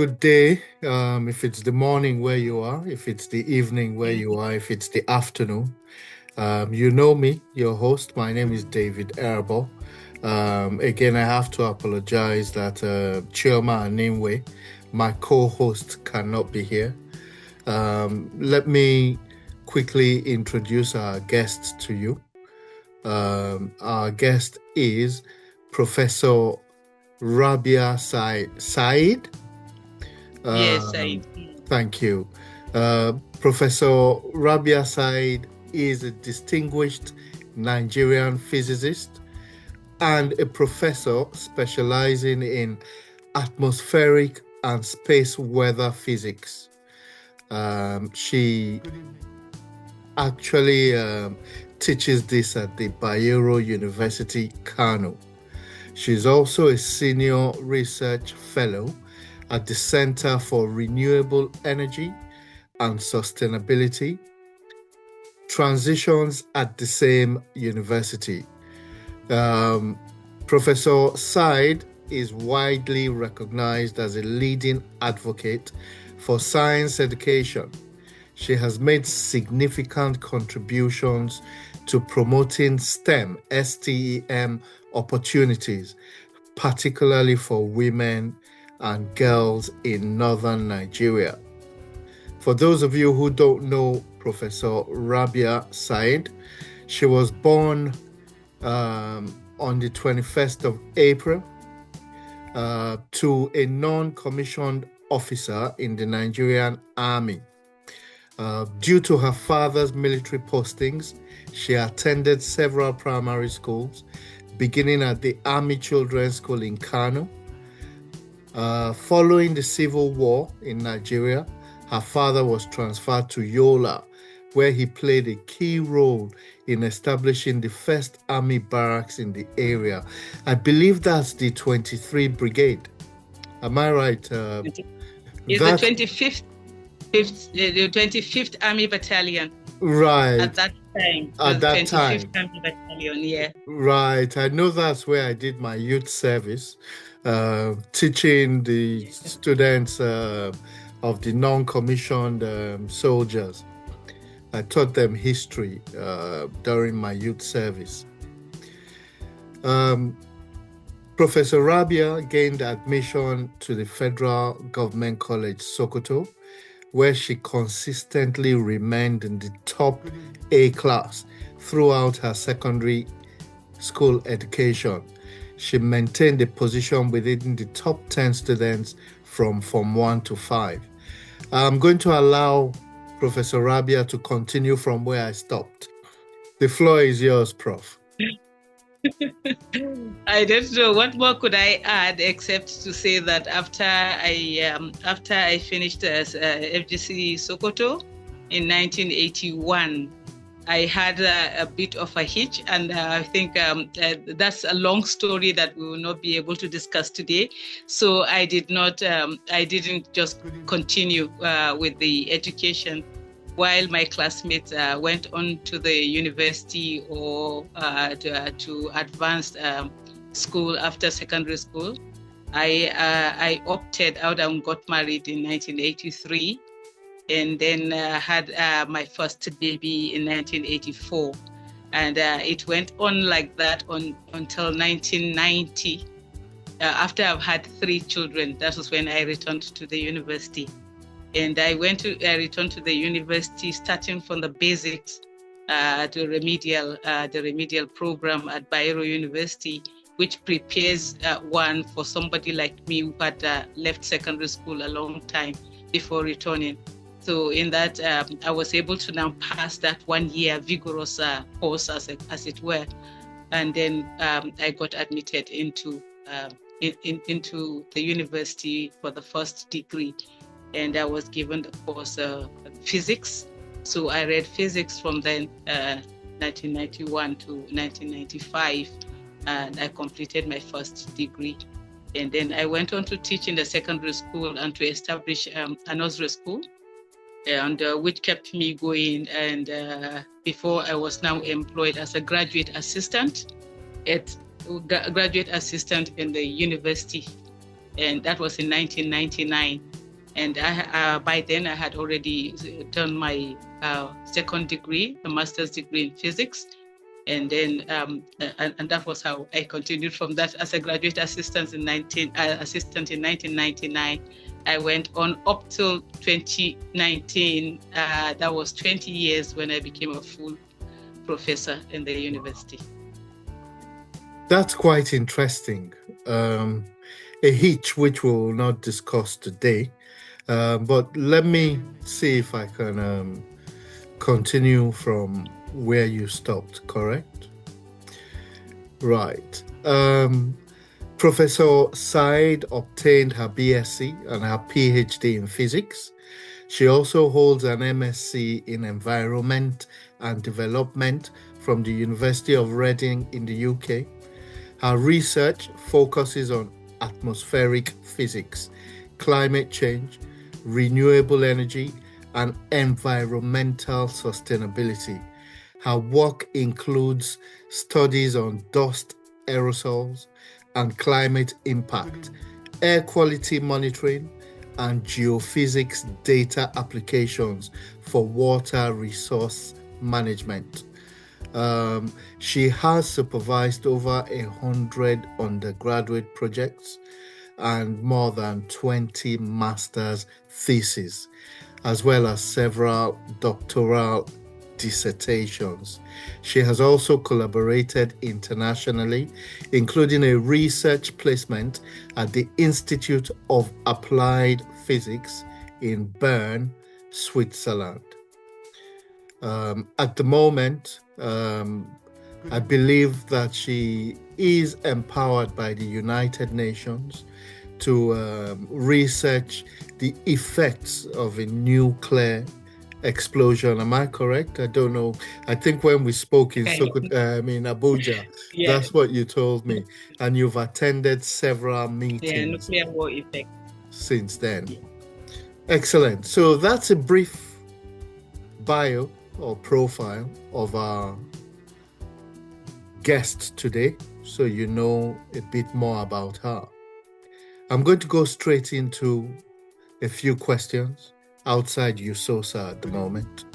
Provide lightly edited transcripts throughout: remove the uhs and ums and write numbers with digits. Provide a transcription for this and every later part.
Good day. If it's the morning where you are, if it's the evening where you are, if it's the afternoon, you know me, your host. My name is David Erbo. Again, I have to apologize that Chioma Animwe, my co-host, cannot be here. Let me quickly introduce our guests to you. Our guest is Professor Rabia Sa'id. Yes, I Thank you. Professor Rabia Sa'id is a distinguished Nigerian physicist and a professor specializing in atmospheric and space weather physics. She actually teaches this at the Bayero University, Kano. She's also a senior research fellow at the Center for Renewable Energy and Sustainability, Transitions at the same university. Professor Sa'id is widely recognized as a leading advocate for science education. She has made significant contributions to promoting STEM opportunities, particularly for women and girls in northern Nigeria. For those of you who don't know Professor Rabia Sa'id, she was born on the 21st of April to a non-commissioned officer in the Nigerian Army. Due to her father's military postings, she attended several primary schools, beginning at the Army Children's School in Kano. Following the civil war in Nigeria, her father was transferred to Yola, where he played a key role in establishing the first army barracks in the area. I believe that's the 23 Brigade. Am I right? It's the 25th, the 25th Army Battalion. Right. At that time. At that 25th time. Army Battalion, yeah. Right. I know that's where I did my youth service. Teaching the students of the non-commissioned soldiers. I taught them history during my youth service. Professor Rabia gained admission to the Federal Government College, Sokoto, where she consistently remained in the top A class throughout her secondary school education. She maintained a position within the top 10 students from Form 1 to 5. I'm going to allow Professor Rabia to continue from where I stopped. The floor is yours, Prof. I don't know what more could I add except to say that after I finished as FGC Sokoto in 1981, I had a bit of a hitch, and I think that's a long story that we will not be able to discuss today. So I didn't just continue with the education while my classmates went on to the university or to advanced school after secondary school. I opted out and got married in 1983. And then had my first baby in 1984. And it went on like that until 1990. After I've had 3 children, that was when I returned to the university. And I returned to the university starting from the basics to the remedial program at Bayero University, which prepares one for somebody like me who had left secondary school a long time before returning. So in that, I was able to now pass that 1 year vigorous course, as it were, and then I got admitted into the university for the first degree, and I was given the course physics. So I read physics from then 1991 to 1995, and I completed my first degree. And then I went on to teach in the secondary school and to establish a nursery school, and which kept me going. And before I was now employed as a graduate assistant in the university, and that was in 1999. And by then I had already done my second degree, a master's degree in physics. And then and that was how I continued from that as a graduate assistant in 1999. I went on up till 2019. That was 20 years when I became a full professor in the university. That's quite interesting. A hitch which we will not discuss today. But let me see if I can continue from where you stopped, correct? Right. Professor Sa'id obtained her BSc and her PhD in physics. She also holds an MSc in Environment and Development from the University of Reading in the UK. Her research focuses on atmospheric physics, climate change, renewable energy, and environmental sustainability. Her work includes studies on dust aerosols and climate impact, air quality monitoring, and geophysics data applications for water resource management. She has supervised over 100 undergraduate projects and more than 20 master's theses, as well as several doctoral dissertations. She has also collaborated internationally, including a research placement at the Institute of Applied Physics in Bern, Switzerland. At the moment, I believe that she is empowered by the United Nations to research the effects of a nuclear explosion. Am I correct? I don't know. I think when we spoke in Abuja, yeah, that's what you told me. And you've attended several meetings nuclear war effect since then. Yeah. Excellent. So that's a brief bio or profile of our guest today, so you know a bit more about her. I'm going to go straight into a few questions outside USOSA at the moment.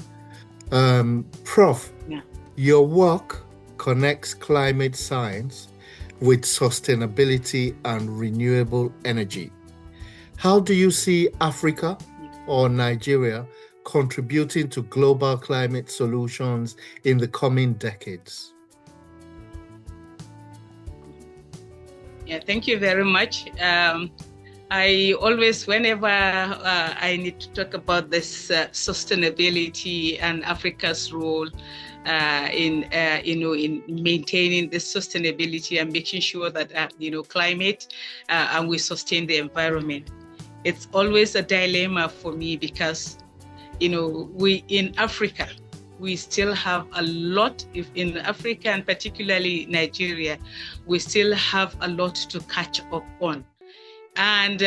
Prof, your work connects climate science with sustainability and renewable energy. How do you see Africa or Nigeria contributing to global climate solutions in the coming decades? Yeah, thank you very much. I always, whenever I need to talk about this sustainability and Africa's role in maintaining this sustainability and making sure that climate and we sustain the environment, it's always a dilemma for me because we in Africa, we still have a lot, if in Africa and particularly Nigeria, we still have a lot to catch up on. And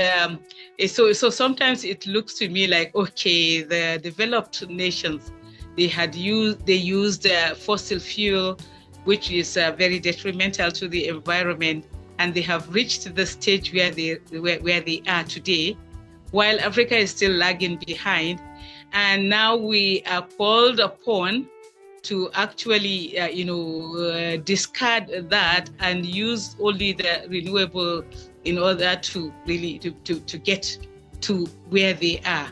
so sometimes it looks to me like, okay, the developed nations, they used fossil fuel, which is very detrimental to the environment, and they have reached the stage where they are today, while Africa is still lagging behind. And now we are called upon to actually, discard that and use only the renewable in order to really to get to where they are,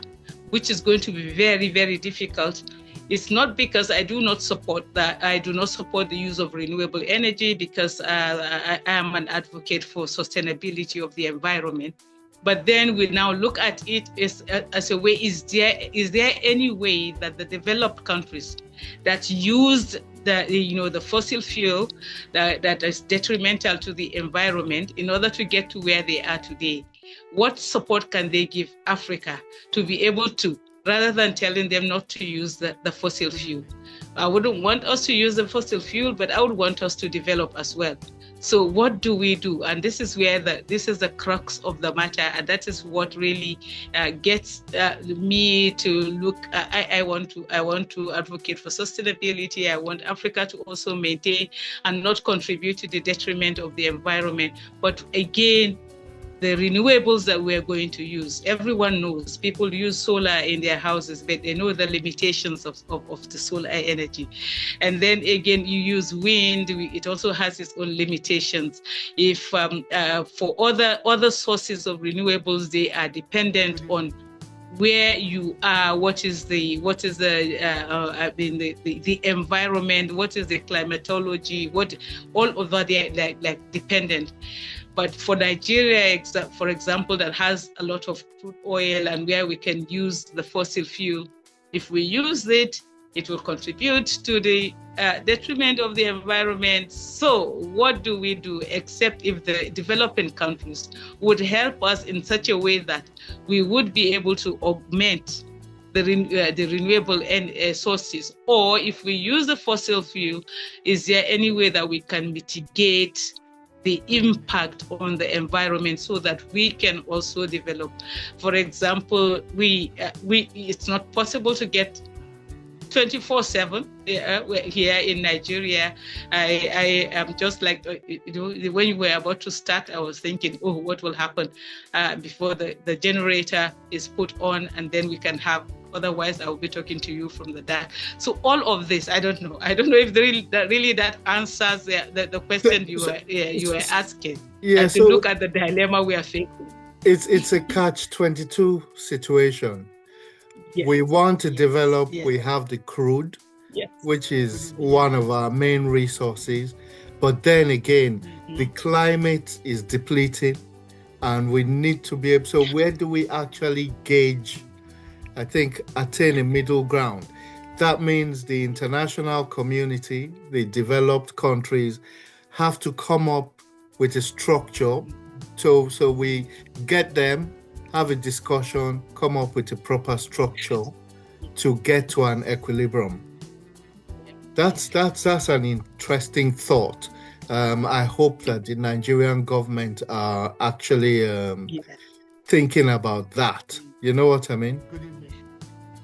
which is going to be very, very difficult. It's not because I do not support that. I do not support the use of renewable energy because I am an advocate for sustainability of the environment. But then we now look at it as a way, is there any way that the developed countries that used the fossil fuel that is detrimental to the environment in order to get to where they are today, what support can they give Africa to be able to, rather than telling them not to use the fossil fuel? I wouldn't want us to use the fossil fuel, but I would want us to develop as well. So what do we do? And this is where this is the crux of the matter, and that is what really gets me to look. I want to advocate for sustainability. I want Africa to also maintain and not contribute to the detriment of the environment. But again, the renewables that we're going to use. Everyone knows people use solar in their houses, but they know the limitations of the solar energy. And then again, you use wind, it also has its own limitations. If for other sources of renewables, they are dependent on where you are, what is the environment, what is the climatology, what all over there like dependent. But for Nigeria, for example, that has a lot of crude oil and where we can use the fossil fuel, if we use it, it will contribute to the detriment of the environment. So what do we do except if the developing countries would help us in such a way that we would be able to augment the renewable sources? Or if we use the fossil fuel, is there any way that we can mitigate the impact on the environment so that we can also develop? For example, it's not possible to get 24/7 here in Nigeria. I am just like, when you were about to start, I was thinking, oh, what will happen before the generator is put on, and then we can have. Otherwise, I will be talking to you from the dark. So all of this, I don't know if that answers the question you were asking. Yeah, and to look at the dilemma we are facing. It's a catch-22 situation. Yes. We want to develop. Yes. We have the crude, yes, which is one of our main resources, but then again, the climate is depleting, and we need to be able. So where do we actually gauge? I think attain a middle ground. That means the international community, the developed countries, have to come up with a structure. So we get them, have a discussion, come up with a proper structure to get to an equilibrium. That's an interesting thought. I hope that the Nigerian government are actually thinking about that. You know what I mean?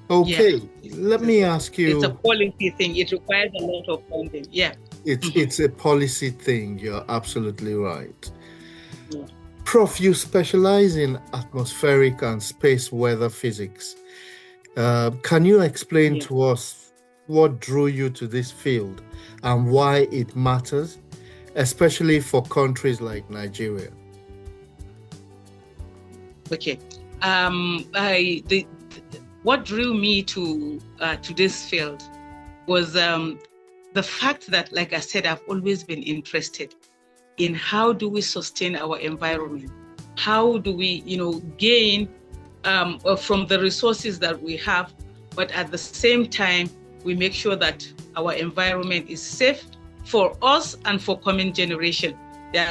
Okay, let me ask you. It's a policy thing. It requires a lot of funding. Yeah. It's a policy thing. You're absolutely right. Yeah. Prof, you specialize in atmospheric and space weather physics. Can you explain to us what drew you to this field and why it matters, especially for countries like Nigeria? Okay. What drew me to this field was the fact that, like I said, I've always been interested in how do we sustain our environment? How do we, gain from the resources that we have, but at the same time, we make sure that our environment is safe for us and for coming generation.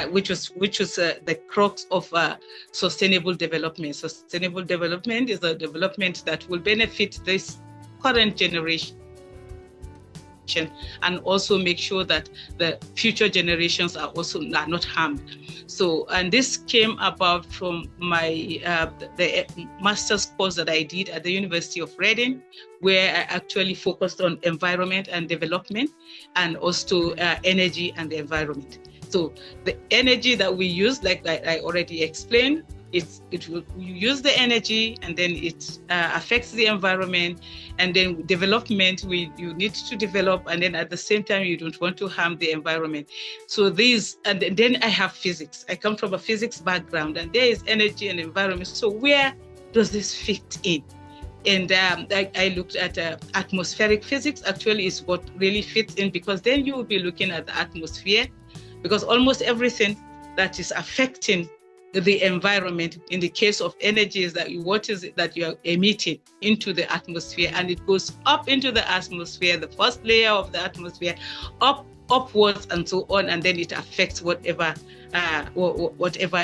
Which was the crux of sustainable development. Sustainable development is a development that will benefit this current generation and also make sure that the future generations are not harmed. So, and this came about from my the master's course that I did at the University of Reading, where I actually focused on environment and development, and also energy and the environment. So the energy that we use, like I already explained, you use the energy and then it affects the environment, and then development, you need to develop, and then at the same time you don't want to harm the environment. So and then I have physics. I come from a physics background, and there is energy and environment. So where does this fit in? And I looked at atmospheric physics. Actually, is what really fits in, because then you will be looking at the atmosphere. Because almost everything that is affecting the environment, in the case of energy, is that what is it that you are emitting into the atmosphere, and it goes up into the atmosphere, the first layer of the atmosphere, upwards and so on, and then it affects whatever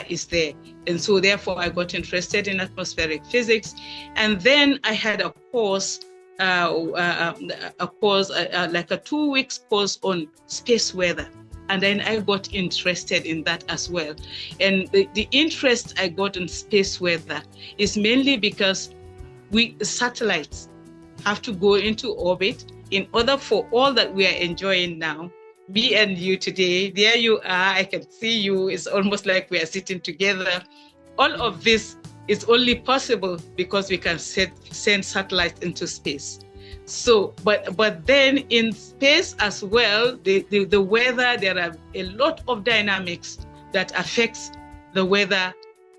is there. And so therefore I got interested in atmospheric physics, and then I had a course, like a 2 weeks course on space weather. And then I got interested in that as well. And the interest I got in space weather is mainly because satellites have to go into orbit in order for all that we are enjoying now. Me and you today, there you are, I can see you. It's almost like we are sitting together. all of this is only possible because we can send satellites into space. So, but then in space as well, the weather, there are a lot of dynamics that affects the weather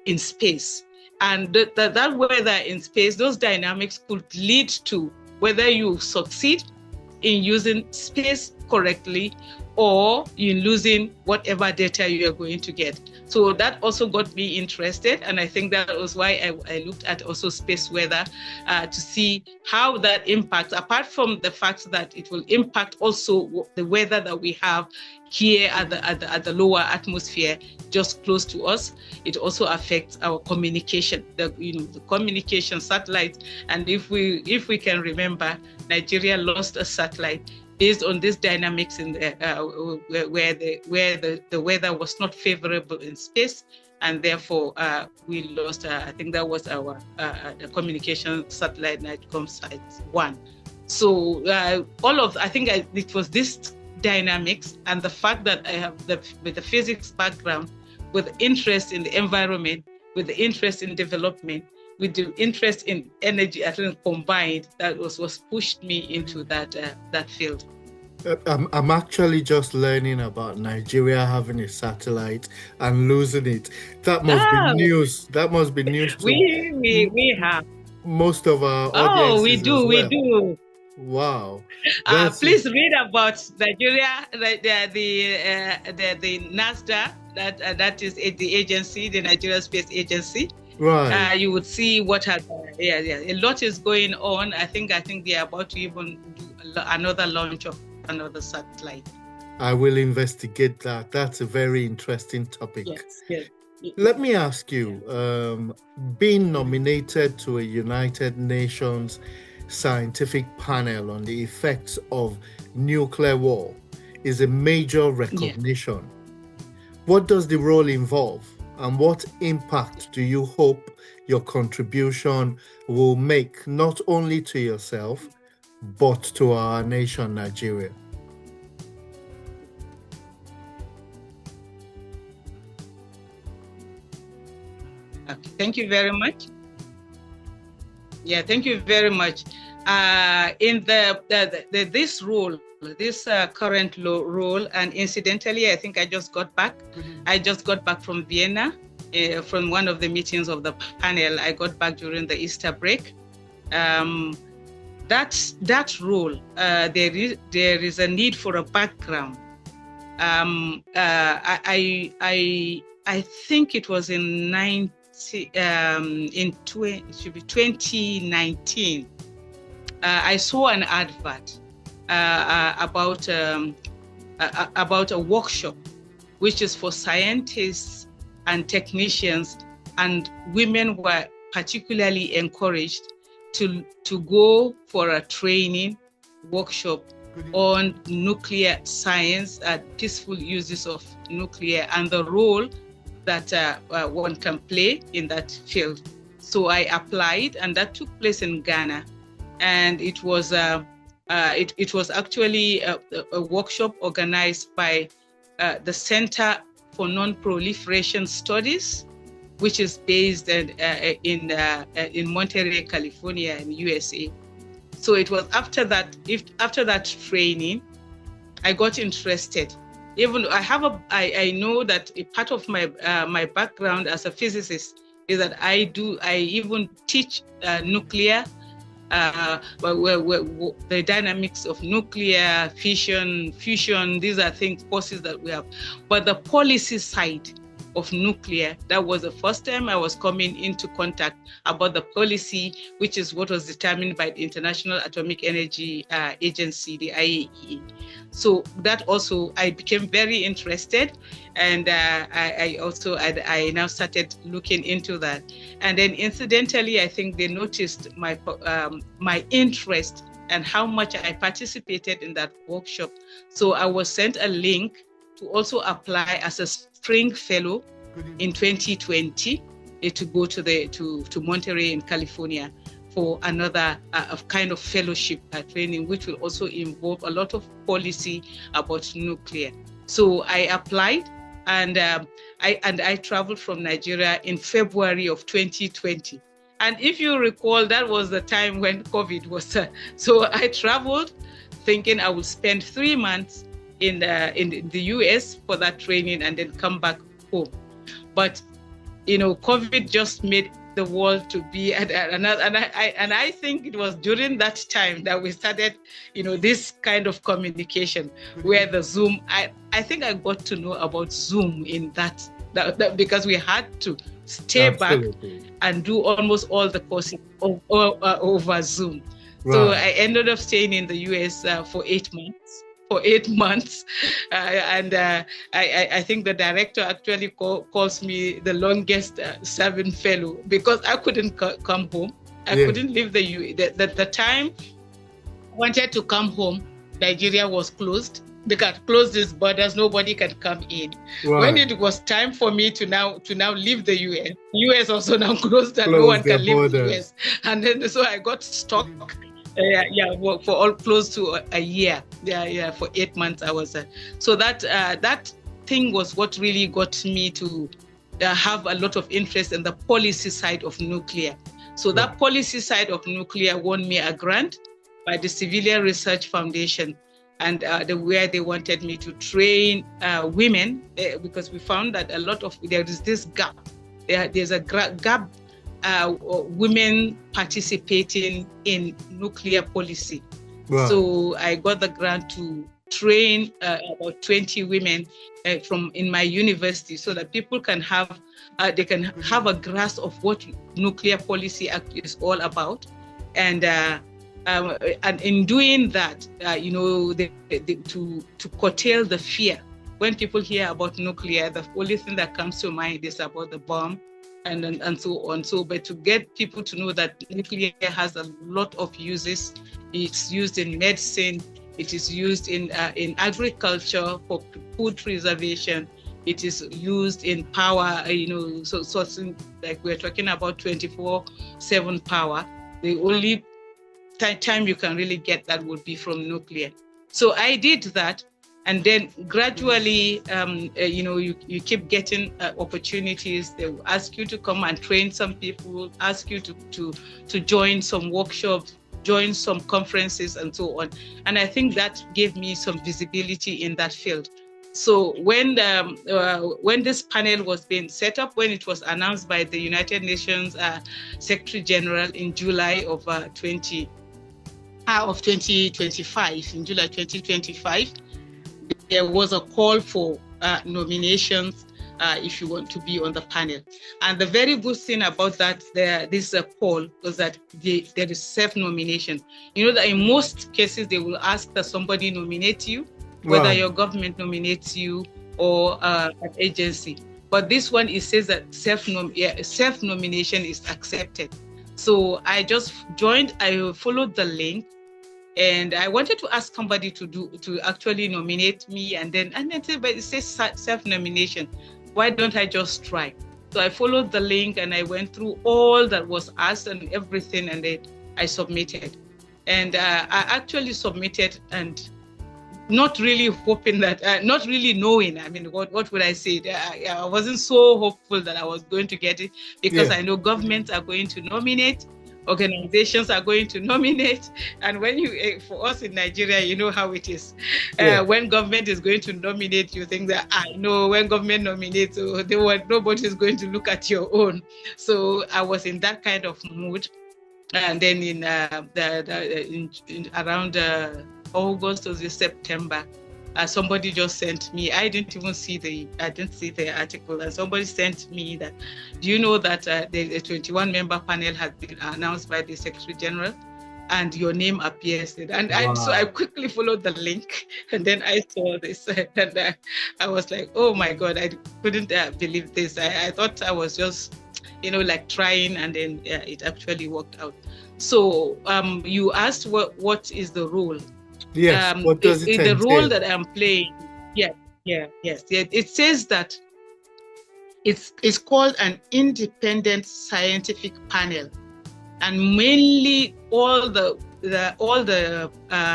in space. And that weather in space, those dynamics could lead to whether you succeed in using space correctly or in losing whatever data you are going to get. So that also got me interested, and I think that was why I looked at also space weather to see how that impacts, apart from the fact that it will impact also the weather that we have here at the lower atmosphere, just close to us. It also affects our communication, the communication satellites. And if we can remember, Nigeria lost a satellite based on these dynamics in where the weather was not favorable in space, and therefore we lost. I think that was our the communication satellite, NigComSat-1. So it was this dynamics and the fact that I have with the physics background, with interest in the environment, with the interest in development, with the interest in energy, I think combined, that was pushed me into that field. I'm actually just learning about Nigeria having a satellite and losing it. That must be news. That must be news to we have most of our audiences. Oh, we do. Wow. Please read about Nigeria, the NASDA, that is the agency, the Nigeria Space Agency. Right. You would see what a lot is going on. I think they are about to even do another launch of another satellite. I will investigate that. That's a very interesting topic. Yes. Let me ask you, being nominated to a United Nations scientific panel on the effects of nuclear war is a major recognition. Yeah. What does the role involve, and what impact do you hope your contribution will make, not only to yourself, but to our nation, Nigeria? Okay, thank you very much. Yeah, thank you very much. In this role, this current role, and incidentally, I think I just got back. Mm-hmm. I just got back from Vienna, from one of the meetings of the panel. I got back during the Easter break. That role, there is a need for a background. I think it was in 2019. I saw an advert about a workshop, which is for scientists and technicians, and women were particularly encouraged to go for a training workshop on nuclear science and peaceful uses of nuclear and the role that one can play in that field. So I applied, and that took place in Ghana, and it was actually a workshop organized by the Center for Non-Proliferation Studies, which is based in Monterey, California, in USA. So it was after that training, I got interested. Even I know that a part of my background as a physicist is that I even teach nuclear, the dynamics of nuclear fusion. These are courses that we have. But the policy side of nuclear, that was the first time I was coming into contact about the policy, which is what was determined by the International Atomic Energy Agency, the IAEA. So that also, I became very interested, and I now started looking into that. And then incidentally, I think they noticed my interest and how much I participated in that workshop. So I was sent a link to also apply as a spring fellow in 2020 to go to Monterey in California for another kind of fellowship training, which will also involve a lot of policy about nuclear. So I applied, And I traveled from Nigeria in February of 2020. And if you recall, that was the time when COVID was. So I traveled thinking I would spend 3 months in the US for that training and then come back home. But, COVID just made the world to be at another. And I think it was during that time that we started, this kind of communication where the Zoom, I think I got to know about Zoom in that because we had to stay Absolutely. back and do almost all the courses over Zoom. Right. So I ended up staying in the US for 8 months. And I think the director actually calls me the longest serving fellow because I couldn't come home. I couldn't leave the US. The time I wanted to come home, Nigeria was closed. They had closed its borders. Nobody can come in. Right. When it was time for me to now leave the US also now closed and no one can leave the US. And then so I got stuck. For all close to a year. For 8 months I was there. So that thing was what really got me to have a lot of interest in the policy side of nuclear. So that policy side of nuclear won me a grant by the Civilian Research Foundation, and where they wanted me to train women because we found that there is this gap. There's a gap. Women participating in nuclear policy. Wow. So I got the grant to train about 20 women in my university so that people can have a grasp of what nuclear policy is all about. And in doing that, to curtail the fear. When people hear about nuclear, the only thing that comes to mind is about the bomb. And so on. But to get people to know that nuclear has a lot of uses. It's used in medicine. It is used in agriculture for food preservation. It is used in power. So like we're talking about 24/7 power. The only time you can really get that would be from nuclear. So I did that. And then gradually, you keep getting opportunities. They will ask you to come and train some people, ask you to join some workshops, join some conferences and so on. And I think that gave me some visibility in that field. So when this panel was being set up, when it was announced by the United Nations Secretary General in July of 2025, in July 2025, there was a call for nominations if you want to be on the panel. And the very good thing about that, this call was that there is self-nomination. You know that in most cases, they will ask that somebody nominate you, whether your government nominates you or an agency. But this one, it says that self-nomination is accepted. So I just joined, I followed the link. And I wanted to ask somebody to actually nominate me, and then but it says self-nomination. Why don't I just try? So I followed the link and I went through all that was asked and everything, and then I submitted. And I actually submitted, and not really hoping that, not really knowing. I mean, what would I say? I wasn't so hopeful that I was going to get it because I know governments are going to nominate. Organizations are going to nominate, and when for us in Nigeria, you know how it is. When government is going to nominate, you think that no, when government nominates, nobody is going to look at your own. So I was in that kind of mood, and then in around August or September, somebody just sent me. I didn't see the article, and somebody sent me that, do you know that the 21-member panel has been announced by the Secretary General, and your name appears. And so I quickly followed the link, and then I saw this, and I was like, oh my God, I couldn't believe this. I thought I was just, like trying, and then it actually worked out. So you asked what is the role? Yes. What does it entail? The role that I'm playing? Yes. It says that it's called an independent scientific panel, and mainly all the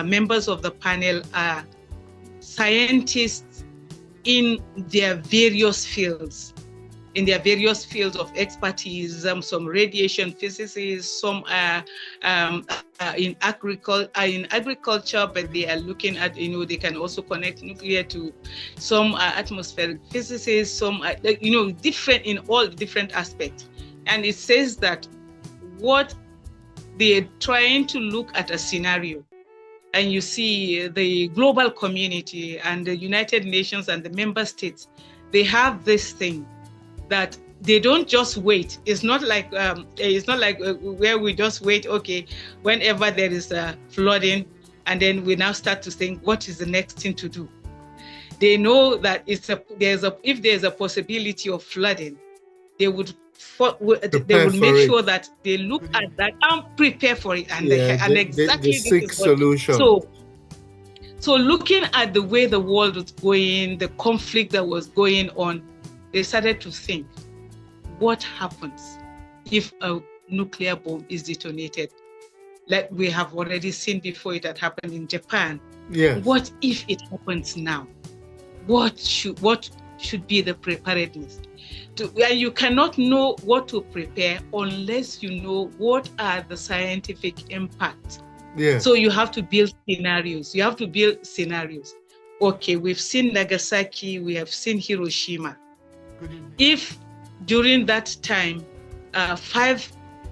members of the panel are scientists in their various fields. In their various fields of expertise, some radiation physicists, some are in agriculture, but they are looking at, they can also connect nuclear to, some are atmospheric physicists, some are, different in all different aspects. And it says that what they're trying to look at a scenario, and you see the global community and the United Nations and the member states, they have this thing that they don't just wait. It's not like where we just wait. Okay, whenever there is a flooding, and then we now start to think, what is the next thing to do? They know that if there's a possibility of flooding, they would make sure that they look at that and prepare for it, and exactly the seek solution. So looking at the way the world was going, the conflict that was going on, they started to think, what happens if a nuclear bomb is detonated? Like we have already seen before, it had happened in Japan. Yes. What if it happens now? What should be the preparedness? And you cannot know what to prepare unless you know what are the scientific impacts. Yes. So you have to build scenarios. Okay, we've seen Nagasaki, we have seen Hiroshima. If during that time 5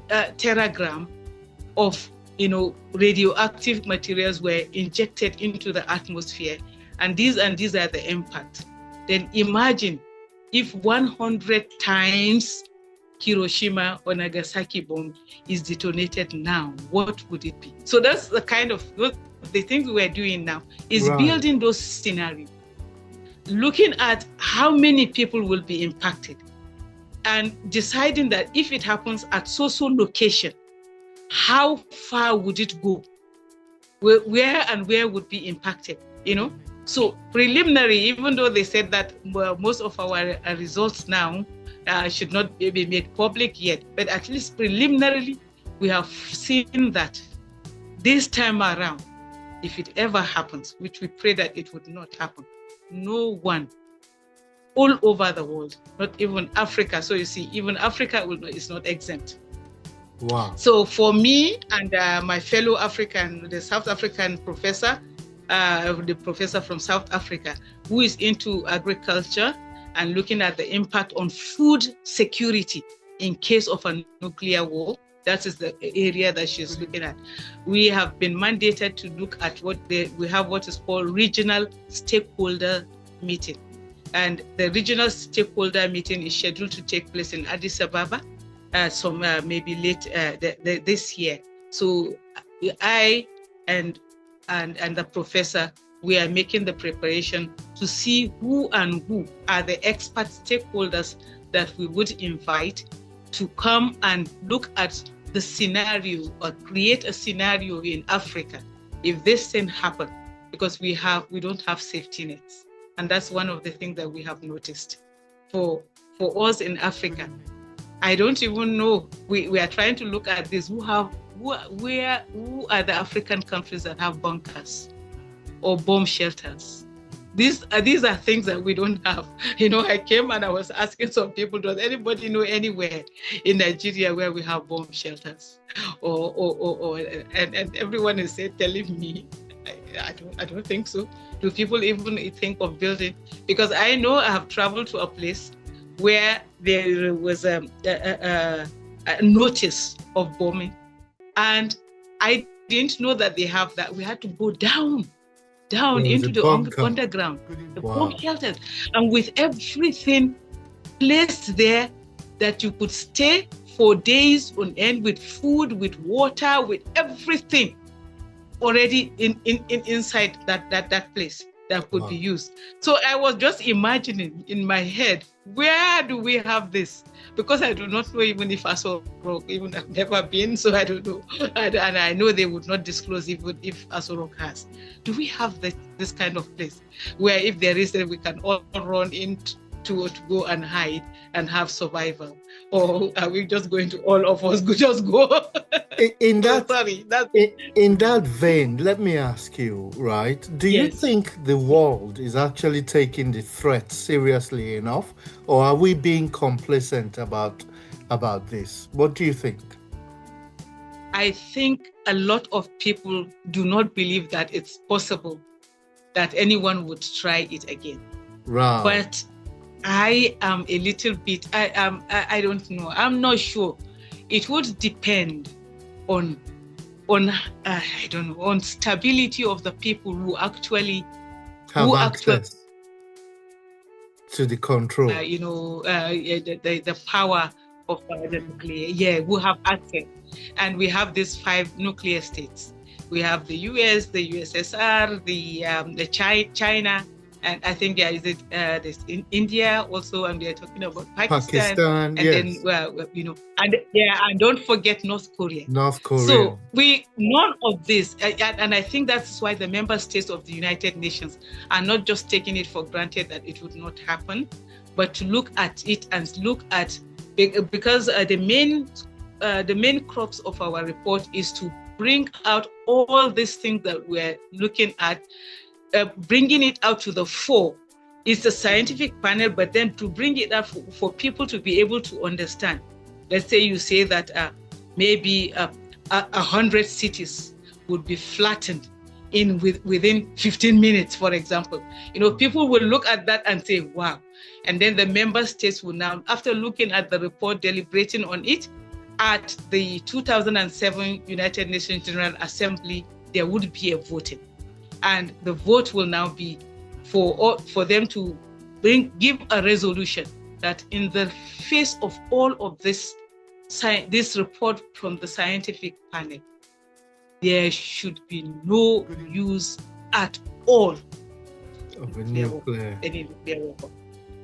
teragram of radioactive materials were injected into the atmosphere, and these are the impacts, then imagine if 100 times Hiroshima or Nagasaki bomb is detonated now, what would it be? So that's the kind of the things we're doing now, is building those scenarios, looking at how many people will be impacted, and deciding that if it happens at so location, how far would it go? Where would be impacted, So preliminary, even though they said that most of our results now should not be made public yet, but at least preliminarily, we have seen that this time around, if it ever happens, which we pray that it would not happen, no one all over the world, not even Africa. So you see, even Africa is not exempt. Wow. So for me and my fellow African, the South African professor, the professor from South Africa, who is into agriculture and looking at the impact on food security in case of a nuclear war, that is the area that she's looking at. We have been mandated to look at we have what is called regional stakeholder meeting. And the regional stakeholder meeting is scheduled to take place in Addis Ababa, maybe late this year. So I and the professor, we are making the preparation to see who are the expert stakeholders that we would invite to come and look at the scenario or create a scenario in Africa if this thing happens, because we don't have safety nets. And that's one of the things that we have noticed. For us in Africa, I don't even know. We are trying to look at this. Who are the African countries that have bunkers or bomb shelters? These are things that we don't have. I came and I was asking some people, does anybody know anywhere in Nigeria where we have bomb shelters? And everyone is telling me, I don't think so. Do people even think of building? Because I know I have traveled to a place where there was a notice of bombing, and I didn't know that they have that. We had to go down into the underground, the bomb shelters, and with everything placed there that you could stay for days on end, with food, with water, with everything already inside that place that could be used. So I was just imagining in my head, where do we have this? Because I do not know even if Aso Rock, even I've never been, so I don't know. And I know they would not disclose even if Aso Rock has. Do we have this kind of place where if there is, then we can all run to go and hide and have survival? Or are we just going to all of us just go? In that, Sorry, that's... in that vein, let me ask you, right? Do you think the world is actually taking the threat seriously enough, or are we being complacent about this? What do you think? I think a lot of people do not believe that it's possible that anyone would try it again. Right. But I am a little bit, I don't know. I'm not sure. It would depend on I don't know, on stability of the people who actually have access to the control. The power of the nuclear. Yeah, who have access. And we have these 5 nuclear states. We have the US, the USSR, the China, and I think there's in India also, and we are talking about Pakistan, and yes. Then and don't forget North Korea. So none of this, and I think that's why the member states of the United Nations are not just taking it for granted that it would not happen, but to look at it and look at, because the main crux of our report is to bring out all these things that we're looking at, bringing it out to the fore. It's a scientific panel, but then to bring it out for people to be able to understand. Let's say you say that maybe 100 cities would be flattened within 15 minutes, for example. People will look at that and say, wow. And then the member states will now, after looking at the report, deliberating on it, at the 2007 United Nations General Assembly, there would be a voting. And the vote will now be for them to give a resolution that in the face of all of this report from the scientific panel, there should be no use at all of any nuclear weapon.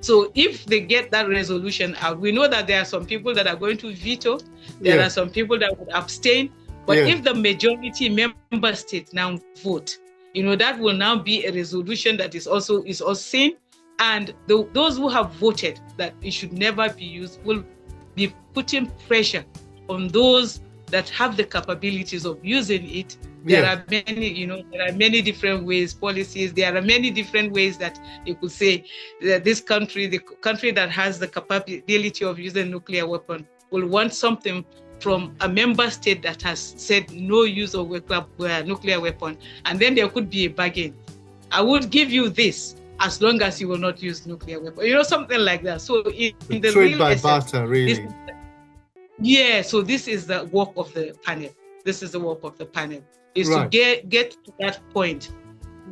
So if they get that resolution out, we know that there are some people that are going to veto, there are some people that would abstain, but if the majority member states now vote, that will now be a resolution that is also seen, and those who have voted that it should never be used will be putting pressure on those that have the capabilities of using it. There are many different ways, policies. There are many different ways that you could say that the country that has the capability of using nuclear weapon will want something from a member state that has said no use of nuclear weapon, and then there could be a bargain. I would give you this as long as you will not use nuclear weapon, something like that. So in the trade by barter, really. So this is the work of the panel. Is to get to that point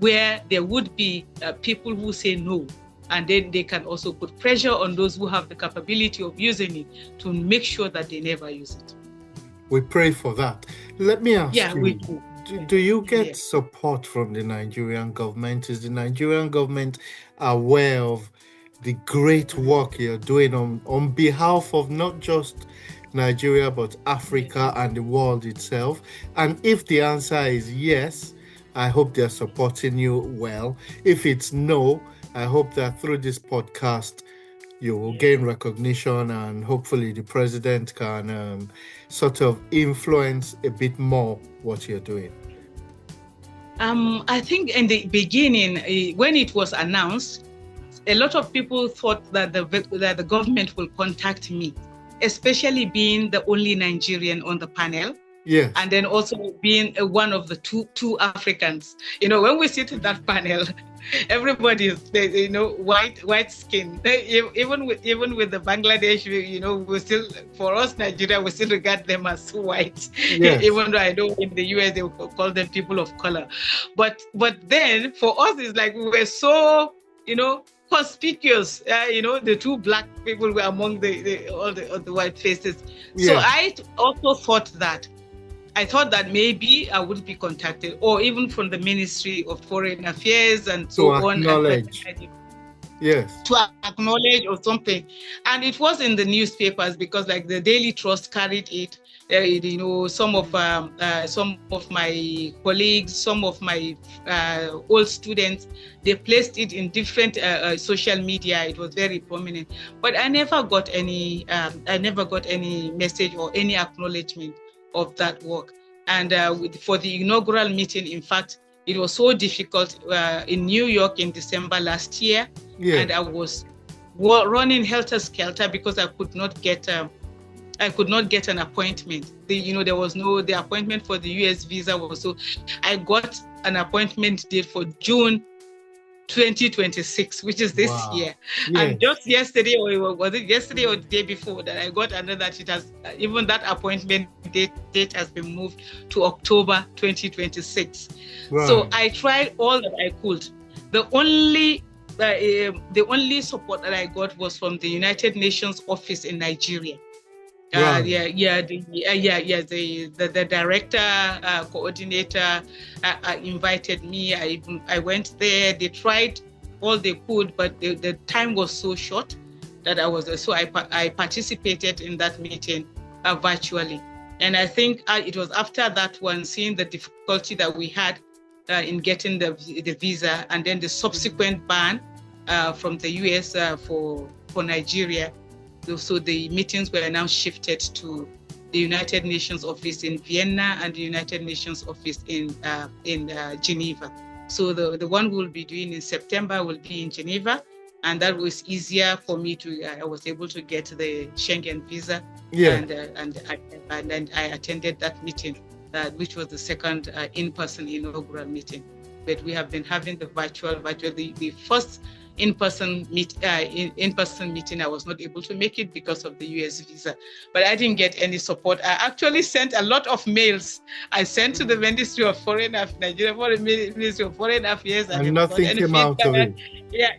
where there would be people who say no, and then they can also put pressure on those who have the capability of using it to make sure that they never use it. We pray for that. Let me ask you, we do. Do you get support from the Nigerian government? Is the Nigerian government aware of the great work you're doing on behalf of not just Nigeria, but Africa and the world itself? And if the answer is yes, I hope they're supporting you well. If it's no, I hope that through this podcast, you will gain recognition, and hopefully the president can sort of influence a bit more what you're doing. I think in the beginning, when it was announced, a lot of people thought that the government will contact me, especially being the only Nigerian on the panel. Yes. And then also being one of the two Africans. When we sit in that panel, everybody is, white skin. Even with the Bangladesh, we still, for us Nigeria, we still regard them as white. Yes. Even though I know in the US they will call them people of color. But then for us it's like we were so, conspicuous. The two black people were among all the white faces. Yeah. So I also thought that maybe I would be contacted, or even from the Ministry of Foreign Affairs and so on. Yes. To acknowledge or something. And it was in the newspapers because like the Daily Trust carried it, Some of my colleagues, some of my old students, they placed it in different social media. It was very prominent, but I never got any message or any acknowledgement of that work. And for the inaugural meeting, in fact, it was so difficult in New York in December last year, and I was running helter-skelter because I could not get an appointment. The appointment for the US visa was, so I got an appointment date for June 2026, which is this year. Yes. And just yesterday, or was it yesterday or the day before, that I got another that it has, even that appointment date has been moved to October 2026. Right. So I tried all that I could. The only support that I got was from the United Nations office in Nigeria. Right. The director, coordinator invited me. I went there. They tried all they could, but the time was so short that I participated in that meeting virtually. And I think it was after that one, seeing the difficulty that we had in getting the visa, and then the subsequent ban from the US for Nigeria. So the meetings were now shifted to the United Nations office in Vienna and the United Nations office in Geneva. So the one we'll be doing in September will be in Geneva, and that was easier for me I was able to get the Schengen visa. Yeah. And I attended that meeting, which was the second in-person inaugural meeting. But we have been having the the first in-person meeting. I was not able to make it because of the US visa, but I didn't get any support. I actually sent a lot of mails. I sent to the Ministry of Foreign Affairs, Nigeria Ministry of Foreign Affairs, and nothing came out of it.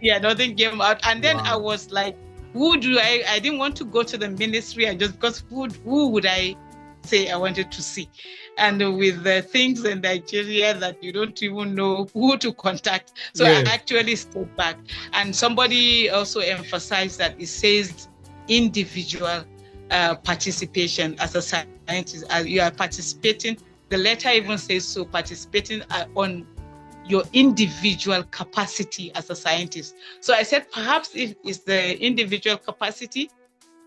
Yeah, nothing came out. And then I was like, I didn't want to go to the ministry, and just because who would I say I wanted to see? And with the things in Nigeria that you don't even know who to contact. So I actually stayed back. And somebody also emphasized that it says individual participation as a scientist. You are participating, the letter even says so, participating on your individual capacity as a scientist. So I said, perhaps if it's the individual capacity,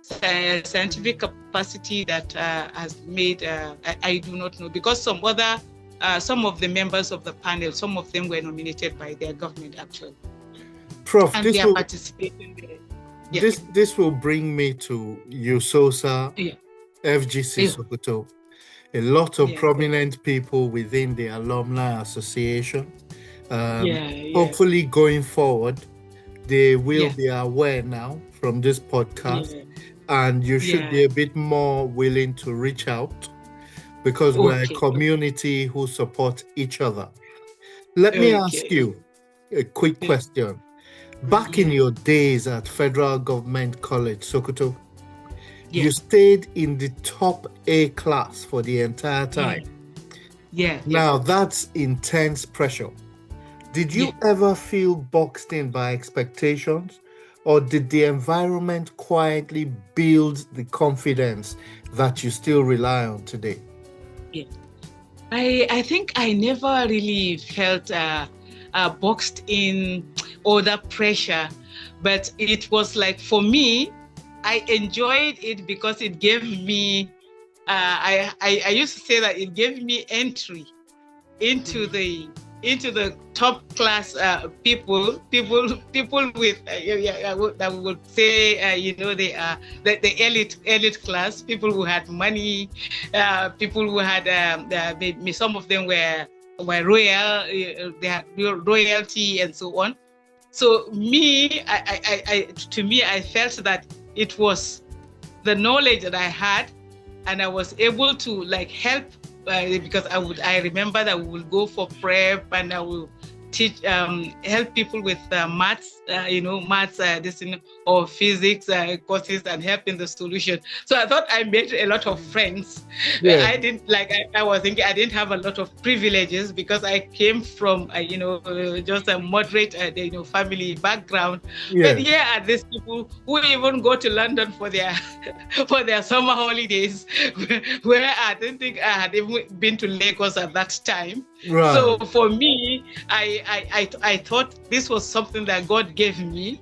scientific capacity that has made, I do not know, because some of the members of the panel, some of them were nominated by their government actually. Prof, and they are participating there. Yeah. This will bring me to USOSA, FGC Sokoto. A lot of prominent people within the Alumni Association. Hopefully going forward, they will be aware now from this podcast, and you should be a bit more willing to reach out, because we're a community who support each other. Let me ask you a quick question. Back in your days at Federal Government College, Sokoto, you stayed in the top A class for the entire time. Now that's intense pressure. Did you ever feel boxed in by expectations, or did the environment quietly build the confidence that you still rely on today? I think I never really felt boxed in or that pressure, but it was like, for me, I enjoyed it because it gave me, I used to say that it gave me entry into the top class people with that would say they are the elite class, people who had money, people who had maybe some of them were royal, they had royalty and so on. So I felt that it was the knowledge that I had, and I was able to help. Because I remember that we will go for prep, and I will teach, help people with maths, maths, or physics courses, and help in the solution. So I thought I made a lot of friends. Yeah. I was thinking I didn't have a lot of privileges because I came from, just a moderate, family background. Yeah. But here are these people who even go to London for their for their summer holidays, where I didn't think I had even been to Lagos at that time. Right. So for me, I thought this was something that God gave me,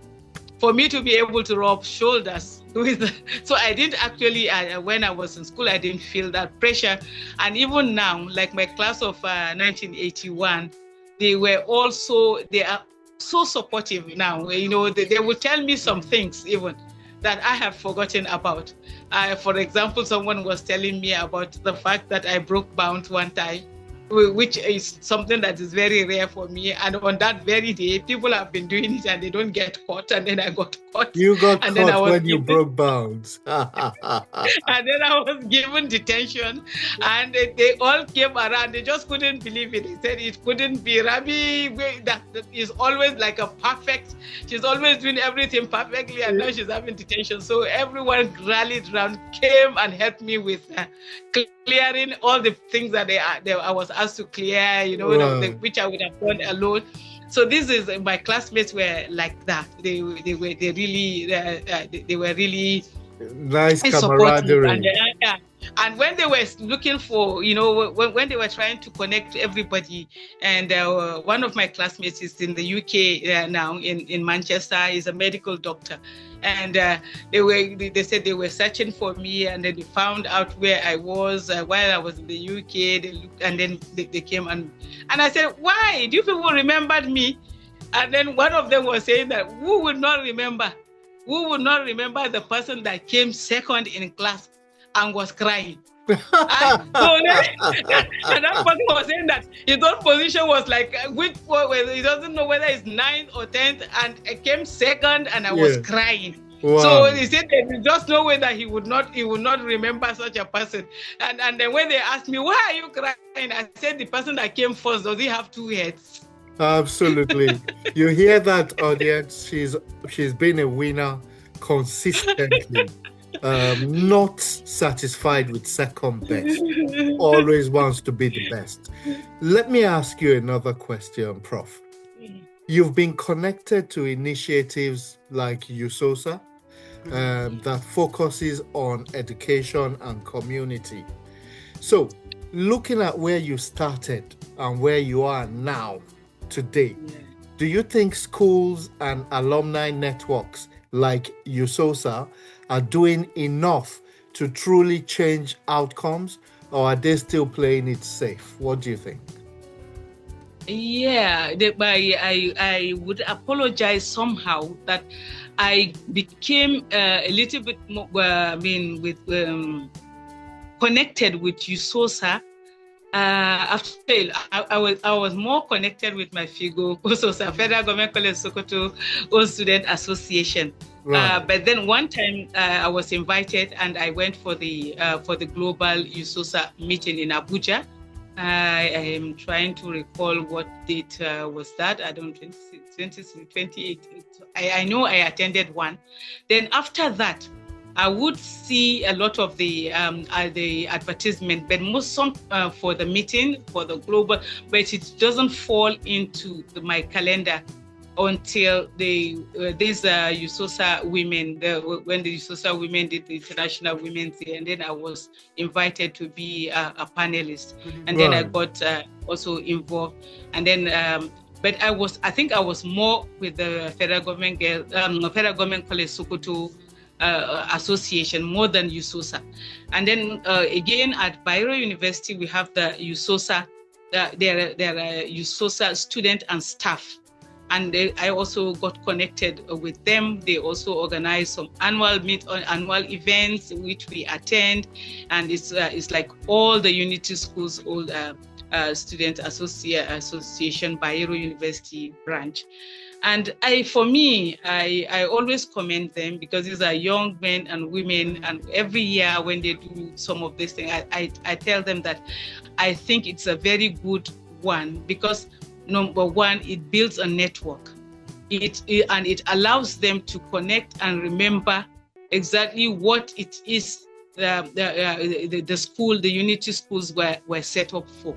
for me to be able to rub shoulders with. So I didn't actually, when I was in school, I didn't feel that pressure. And even now, like my class of 1981, they are so supportive now. They will tell me some things even that I have forgotten about. For example, someone was telling me about the fact that I broke bounds one time, which is something that is very rare for me. And on that very day, people have been doing it and they don't get caught. And then I got caught. You got and caught when you broke bounds. And then I was given detention, and they all came around. They just couldn't believe it. They said it couldn't be Rabi. That is always like a perfect. She's always doing everything perfectly, and now she's having detention. So everyone rallied around, came and helped me with clearing all the things that I was asked to clear, which I would have done alone. So this is my classmates were like that. They were really nice camaraderie. And when they were looking for, when they were trying to connect everybody, and one of my classmates is in the UK now, in Manchester, is a medical doctor. And they said they were searching for me, and then they found out where I was while I was in the UK. They looked, and then they came and I said, "Why? Do you people remembered me?" And then one of them was saying that, "Who would not remember? Who would not remember the person that came second in class and was crying?" And that person was saying that his own position was like, he doesn't know whether it's 9th or 10th, and I came second and I was crying. Wow. So he said that just no way that he would not remember such a person. And then when they asked me, "Why are you crying?" I said, "The person that came first, does he have two heads?" Absolutely. You hear that, audience? She's been a winner consistently. Not satisfied with second best, always wants to be the best. Let me ask you another question, Prof. You've been connected to initiatives like USOSA that focuses on education and community. So, looking at where you started and where you are now, today, do you think schools and alumni networks like USOSA are doing enough to truly change outcomes, or are they still playing it safe? What do you think? Yeah, I would apologize somehow that I became a little bit more, connected with USOSA. After I was more connected with my FIGO, USOSA, Federal Government College Sokoto Old Student Association. Right. But then one time I was invited, and I went for the global USOSA meeting in Abuja. I am trying to recall what date was that. I don't think 2028. I know I attended one. Then after that, I would see a lot of the advertisement, but some for the meeting, for the global, but it doesn't fall into my calendar until these USOSA women, when the USOSA women did the International Women's Day, and then I was invited to be a panelist, and then I got also involved, and then but I think I was more with the Federal Government College Sokoto Association more than USOSA. And then again at Bayero University we have the USOSA. There are USOSA student and staff, and I also got connected with them. They also organize some annual events which we attend, and it's like all the Unity Schools, all Student Association Bayero University branch. And I always commend them, because these are young men and women, and every year when they do some of these things, I tell them that I think it's a very good one, because number one, it builds a network. And it allows them to connect and remember exactly what it is the school, the unity schools were set up for.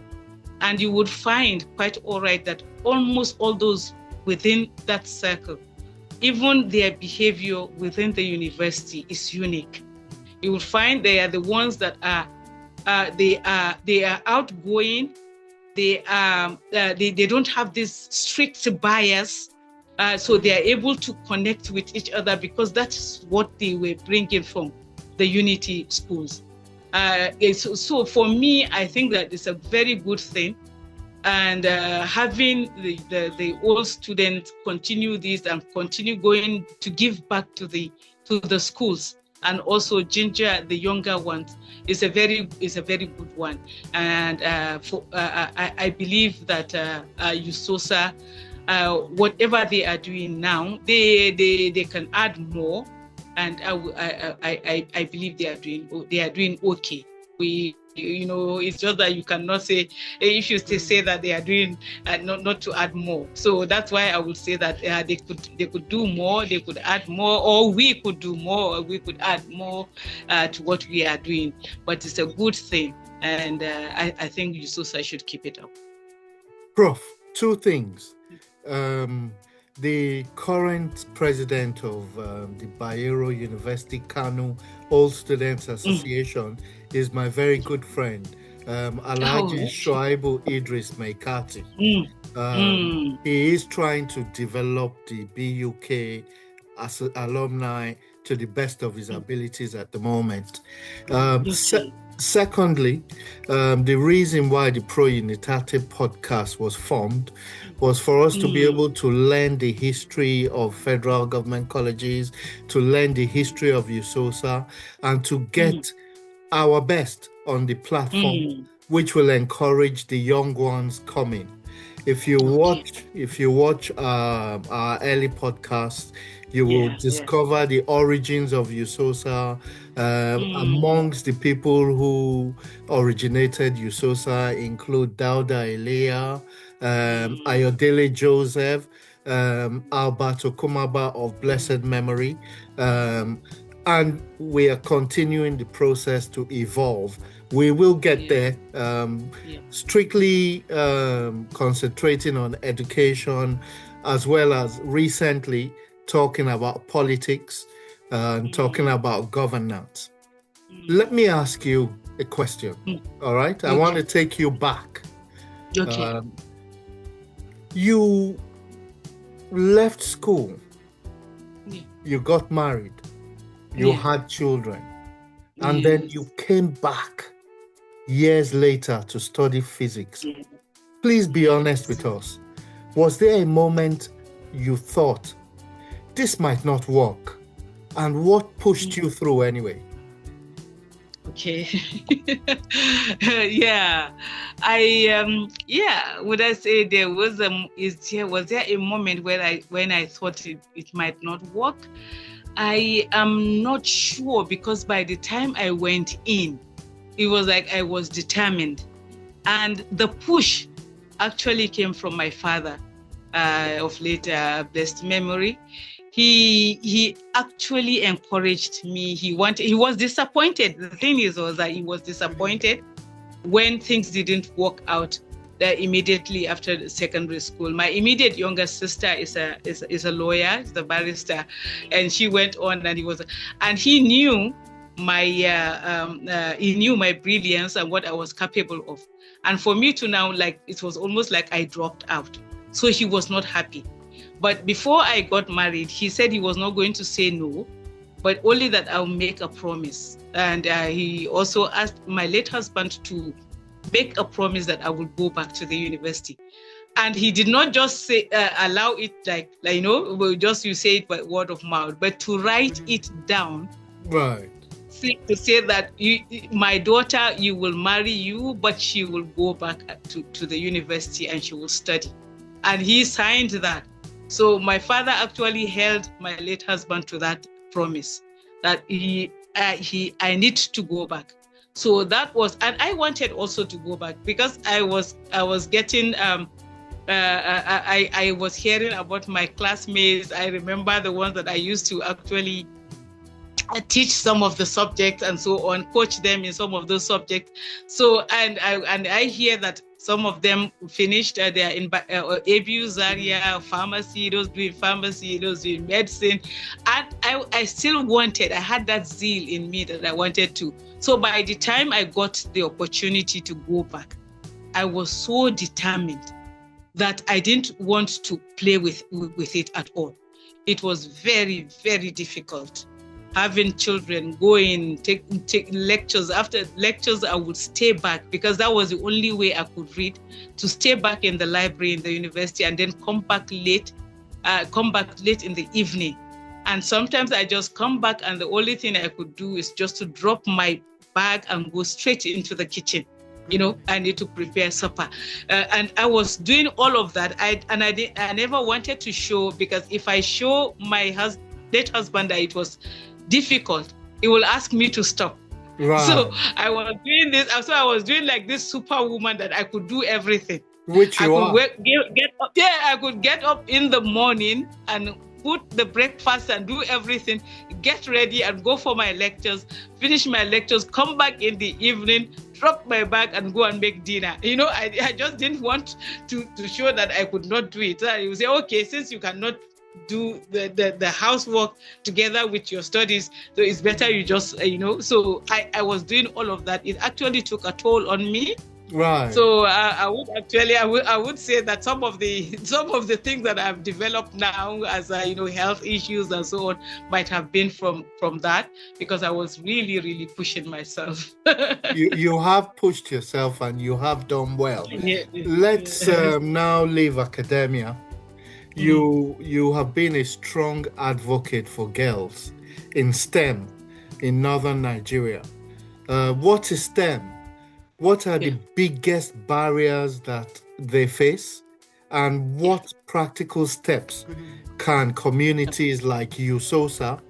And you would find quite all right that almost all those within that circle, even their behavior within the university is unique. You will find they are the ones that they are outgoing. They don't have this strict bias. So they are able to connect with each other because that's what they were bringing from the unity schools. So for me, I think that it's a very good thing. And having the old students continue this and continue going to give back to the schools, and also ginger the younger ones is a very good one. And I believe that USOSA, whatever they are doing now, they can add more, and I believe they are doing okay. It's just that you cannot say, if you say that they are doing not to add more. So that's why I would say that they could do more, they could add more, or we could do more, or we could add more to what we are doing. But it's a good thing, and I think USOSA should keep it up. Prof, two things. The current president of the Bayero University Kano All Students Association is my very good friend, Alhaji Shoaibu Idris Maikati. He is trying to develop the BUK as alumni to the best of his abilities at the moment. Secondly, the reason why the Pro-Unitate podcast was formed was for us to be able to learn the history of federal government colleges, to learn the history of USOSA, and to get our best on the platform, which will encourage the young ones coming. If you watch our early podcasts, you will discover the origins of USOSA. Amongst the people who originated USOSA include Dauda Elia, Ayodele Joseph, Alberto Kumaba of blessed memory. And we are continuing the process to evolve. We will get there, strictly concentrating on education, as well as recently talking about politics and talking about governance. Let me ask you a question, all right? I want to take you back. Okay. You left school, you got married, you had children, and then you came back years later to study physics. Please be honest with us. Was there a moment you thought, this might not work? And what pushed you through anyway? Okay. Would I say there was was there a moment when I thought it might not work? I am not sure, because by the time I went in, it was like I was determined. And the push actually came from my father, of late blessed memory. He actually encouraged me. He was disappointed. The thing was that he was disappointed when things didn't work out immediately after the secondary school. My immediate younger sister is a lawyer, is a barrister, and she went on, and he knew my brilliance and what I was capable of. And for me to now, it was almost like I dropped out. So he was not happy. But before I got married, he said he was not going to say no, but only that I'll make a promise. And he also asked my late husband to make a promise that I will go back to the university. And he did not just say allow it just you say it by word of mouth, but to write it down. Right. To say that my daughter, you will marry you, but she will go back to the university and she will study. And he signed that. So my father actually held my late husband to that promise that I need to go back. So that was, and I wanted also to go back because I was getting I was hearing about my classmates. I remember the ones that I used to actually teach some of the subjects and so on, coach them in some of those subjects. So, and I hear that some of them finished, they are in ABU, Zaria, pharmacy, those doing pharmacy, those doing medicine. And I still wanted, I had that zeal in me that I wanted to. So by the time I got the opportunity to go back, I was so determined that I didn't want to play with it at all. It was very, very difficult. Having children, going, take lectures. After lectures, I would stay back because that was the only way I could read, to stay back in the library in the university and then come back late in the evening. And sometimes I just come back and the only thing I could do is just to drop my bag and go straight into the kitchen. I need to prepare supper. And I was doing all of that. I never wanted to show, because if I show my late husband that it was difficult, he will ask me to stop. Right. So I was doing this. So I was doing like this superwoman that I could do everything. Which you are. I could get up in the morning and put the breakfast and do everything, get ready and go for my lectures, finish my lectures, come back in the evening, drop my bag and go and make dinner. I just didn't want to show that I could not do it. So you say, okay, since you cannot do the housework together with your studies, so it's better you just, so I was doing all of that. It actually took a toll on me. Right. So I would say that some of the things that I've developed now as health issues and so on might have been from that, because I was really, really pushing myself. you have pushed yourself and you have done well. Yeah. Let's now leave academia. You have been a strong advocate for girls in STEM in northern Nigeria. What is STEM? What are the biggest barriers that they face? And what practical steps can communities like USOSA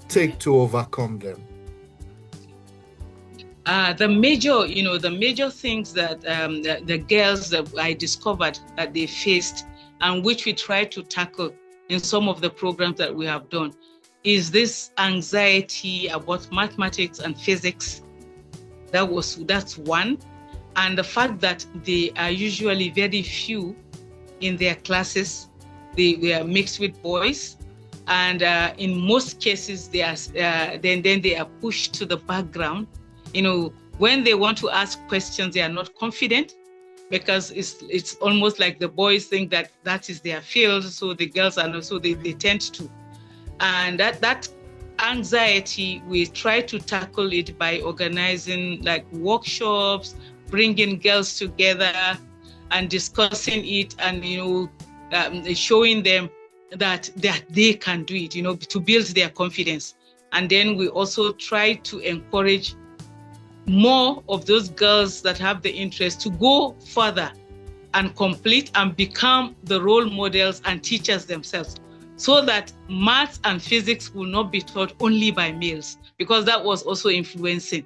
take to overcome them? The major things that the girls that I discovered that they faced, and which we try to tackle in some of the programs that we have done, is this anxiety about mathematics and physics. That's one. And the fact that they are usually very few in their classes. They are mixed with boys. And in most cases, they are then they are pushed to the background. When they want to ask questions, they are not confident, because it's almost like the boys think that is their field, so the girls are not, so they tend to. And that anxiety, we try to tackle it by organizing like workshops, bringing girls together and discussing it, and showing them that they can do it, to build their confidence. And then we also try to encourage more of those girls that have the interest to go further and complete and become the role models and teachers themselves, so that maths and physics will not be taught only by males, because that was also influencing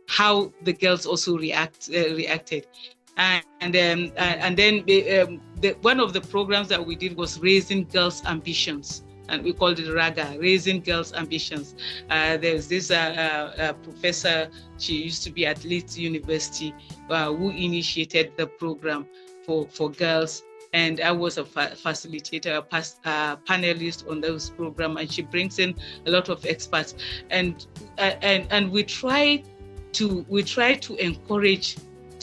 how the girls also reacted. And then one of the programs that we did was raising girls' ambitions, and we called it RAGA, Raising Girls' Ambitions. There's this professor, she used to be at Leeds University, who initiated the program for girls. And I was a facilitator, a panelist on those programs, and she brings in a lot of experts. And we try to encourage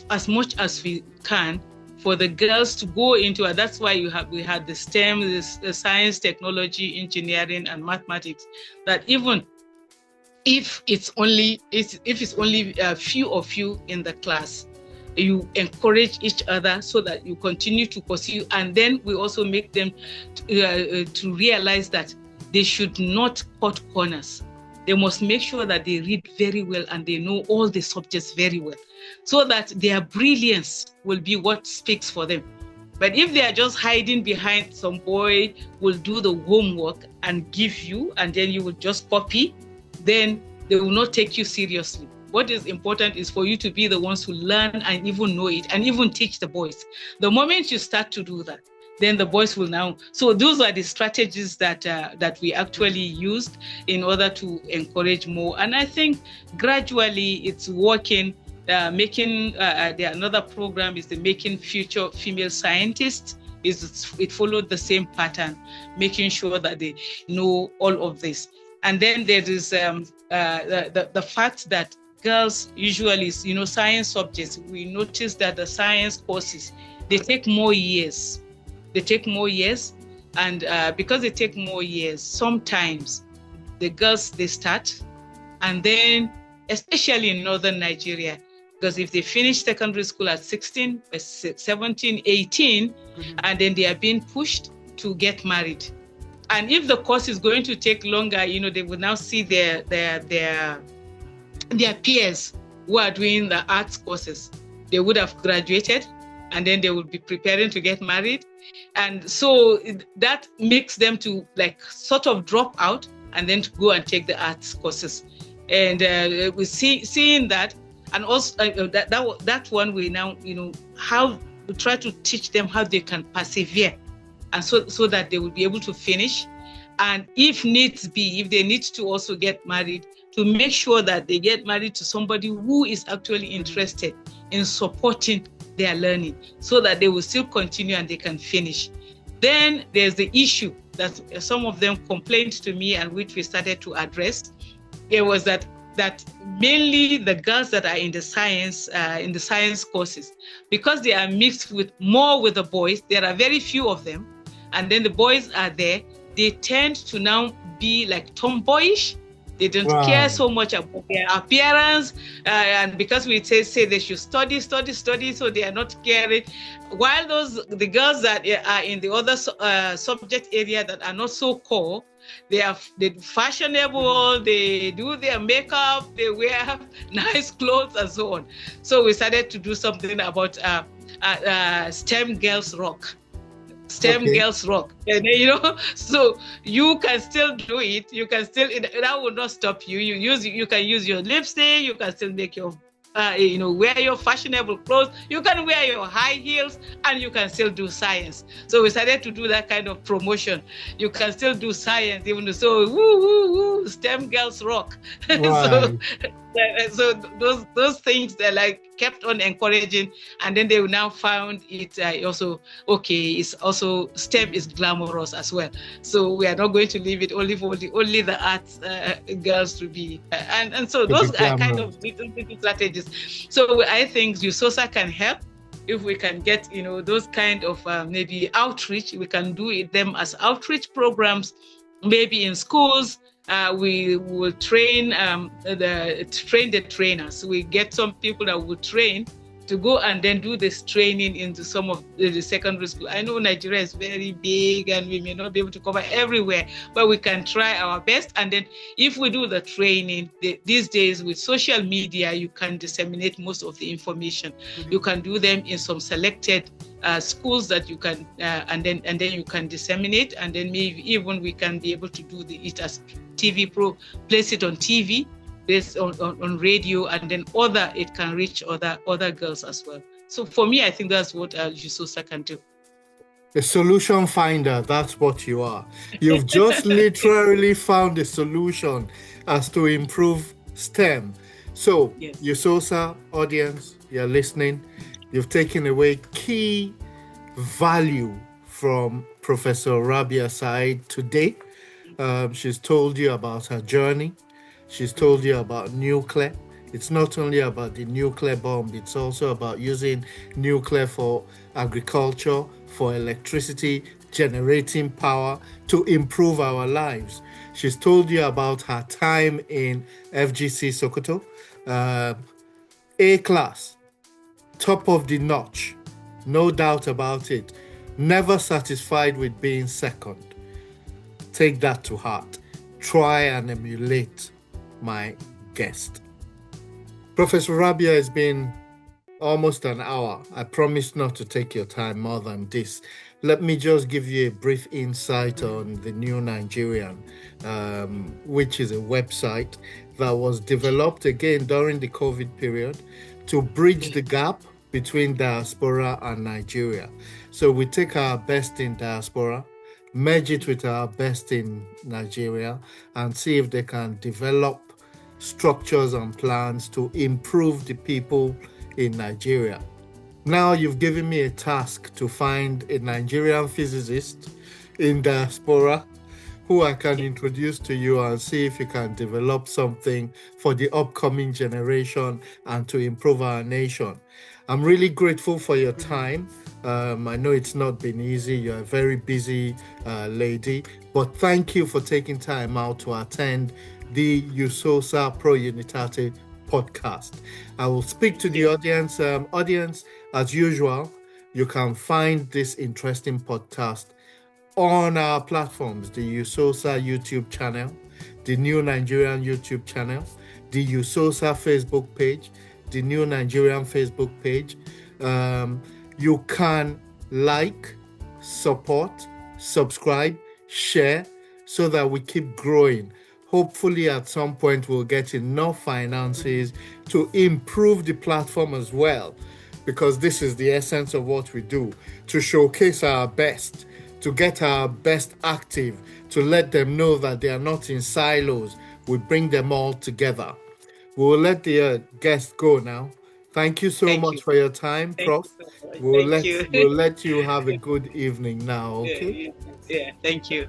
as much as we can for the girls to go into it. That's why we had the STEM, the science, technology, engineering, and mathematics. That even if it's only a few of you in the class, you encourage each other so that you continue to pursue. And then we also make them to realize that they should not cut corners. They must make sure that they read very well and they know all the subjects very well, so that their brilliance will be what speaks for them. But if they are just hiding behind some boy will do the homework and give you, and then you will just copy, then they will not take you seriously. What is important is for you to be the ones who learn and even know it and even teach the boys. The moment you start to do that, then the boys will now. So those are the strategies that we actually used in order to encourage more. And I think gradually it's working. Another program is the Making Future Female Scientists. It followed the same pattern, making sure that they know all of this. And then there is the fact that girls usually, science subjects, we notice that the science courses, they take more years. And because they take more years, sometimes the girls, they start, and then, especially in northern Nigeria, because if they finish secondary school at 16, 17, 18, and then they are being pushed to get married. And if the course is going to take longer, they will now see their peers who are doing the arts courses. They would have graduated, and then they will be preparing to get married. And so that makes them to sort of drop out and then to go and take the arts courses. And we seeing that, and also that one we now, how we try to teach them how they can persevere, and so that they will be able to finish. And if needs be, if they need to also get married, to make sure that they get married to somebody who is actually interested in supporting their learning, so that they will still continue and they can finish. Then there's the issue that some of them complained to me, and which we started to address. It was that mainly the girls that are in the science courses, because they are mixed with the boys, there are very few of them, and then the boys are there, they tend to now be like tomboyish. They don't care so much about their appearance, and because we say they should study, so they are not caring. While the girls that are in the other subject area that are not so core, they're fashionable, they do their makeup, they wear nice clothes and so on. So we started to do something about STEM Girls Rock. Girls Rock, and so you can still do it. You can still, that will not stop you. You can use your lipstick. You can still make your wear your fashionable clothes. You can wear your high heels, and you can still do science. So we started to do that kind of promotion. You can still do science, even so. Woo, STEM Girls Rock. Right. So those things that kept on encouraging, and then they now found it also okay. It's also STEM is glamorous as well. So we are not going to leave it only for only the arts girls to be, and so those are kind of little strategies. So I think USOSA can help if we can get those kind of maybe outreach. We can do them as outreach programs, maybe in schools. We will train the trainers. We get some people that will train to go and then do this training into some of the secondary school. I know Nigeria is very big and we may not be able to cover everywhere, but we can try our best. And then if we do the training, these days with social media, you can disseminate most of the information. Mm-hmm. You can do them in some selected schools that you can, and then you can disseminate, and then maybe even we can be able to do it as TV place it on TV, this on radio, and then it can reach other girls as well. So for me, I think that's what USOSA can do. A solution finder, that's what you are. You've just literally found a solution as to improve STEM. So yes. USOSA audience, you're listening, you've taken away key value from Professor Rabia Sa'id today. She's told you about her journey. She's told you about nuclear. It's not only about the nuclear bomb, it's also about using nuclear for agriculture, for electricity, generating power to improve our lives. She's told you about her time in FGC Sokoto. A class, top of the notch, no doubt about it. Never satisfied with being second. Take that to heart. Try and emulate my guest. Professor Rabia, has been almost an hour. I promise not to take your time more than this. let me just give you a brief insight on the New Nigerian, which is a website that was developed again during the COVID period to bridge the gap between diaspora and Nigeria. So we take our best in diaspora, merge it with our best in Nigeria, and see if they can develop structures and plans to improve the people in Nigeria. Now you've given me a task to find a Nigerian physicist in diaspora who I can introduce to you and see if you can develop something for the upcoming generation and to improve our nation. I'm really grateful for your time. I know it's not been easy. You're a very busy lady, but thank you for taking time out to attend the USOSA Pro-Unitate podcast. I will speak to the audience. Audience, as usual, you can find this interesting podcast on our platforms, the USOSA YouTube channel, the New Nigerian YouTube channel, the USOSA Facebook page, the New Nigerian Facebook page. You can like, support, subscribe, share, so that we keep growing. Hopefully at some point we'll get enough finances to improve the platform as well, because this is the essence of what we do, to showcase our best, to get our best active, to let them know that they are not in silos. We bring them all together. We'll let the guest go now. Thank you so much for your time, Prof. We'll let you have a good evening now, okay? Yeah, thank you.